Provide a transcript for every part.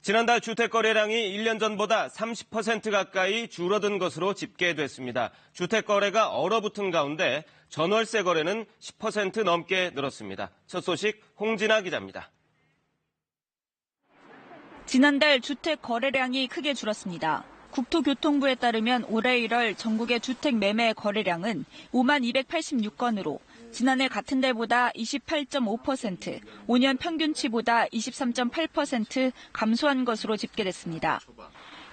지난달 주택 거래량이 1년 전보다 30% 가까이 줄어든 것으로 집계됐습니다. 주택 거래가 얼어붙은 가운데 전월세 거래는 10% 넘게 늘었습니다. 첫 소식 홍진아 기자입니다. 지난달 주택 거래량이 크게 줄었습니다. 국토교통부에 따르면 올해 1월 전국의 주택 매매 거래량은 5만 286건으로 지난해 같은 달보다 28.5%, 5년 평균치보다 23.8% 감소한 것으로 집계됐습니다.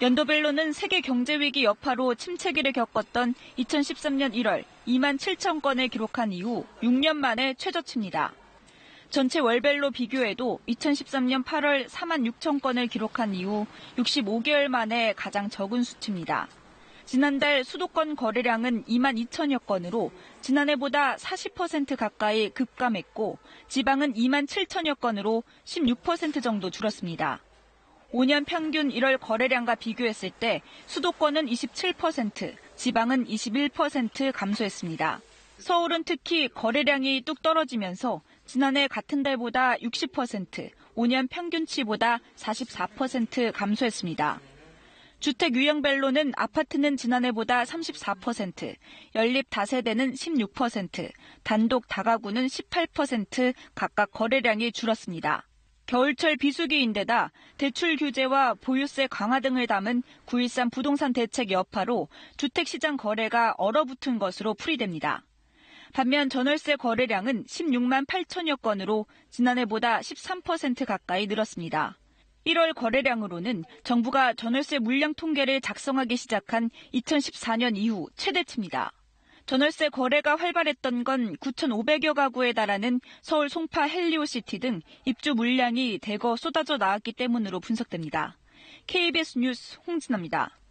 연도별로는 세계 경제위기 여파로 침체기를 겪었던 2013년 1월 2만 7천 건을 기록한 이후 6년 만에 최저치입니다. 전체 월별로 비교해도 2013년 8월 4만 6천 건을 기록한 이후 65개월 만에 가장 적은 수치입니다. 지난달 수도권 거래량은 2만 2천여 건으로 지난해보다 40% 가까이 급감했고 지방은 2만 7천여 건으로 16% 정도 줄었습니다. 5년 평균 1월 거래량과 비교했을 때 수도권은 27%, 지방은 21% 감소했습니다. 서울은 특히 거래량이 뚝 떨어지면서 지난해 같은 달보다 60%, 5년 평균치보다 44% 감소했습니다. 주택 유형별로는 아파트는 지난해보다 34%, 연립 다세대는 16%, 단독 다가구는 18% 각각 거래량이 줄었습니다. 겨울철 비수기인데다 대출 규제와 보유세 강화 등을 담은 9.13 부동산 대책 여파로 주택시장 거래가 얼어붙은 것으로 풀이됩니다. 반면 전월세 거래량은 16만 8천여 건으로 지난해보다 13% 가까이 늘었습니다. 1월 거래량으로는 정부가 전월세 물량 통계를 작성하기 시작한 2014년 이후 최대치입니다. 전월세 거래가 활발했던 건 9,500여 가구에 달하는 서울 송파 헬리오시티 등 입주 물량이 대거 쏟아져 나왔기 때문으로 분석됩니다. KBS 뉴스 홍진아입니다.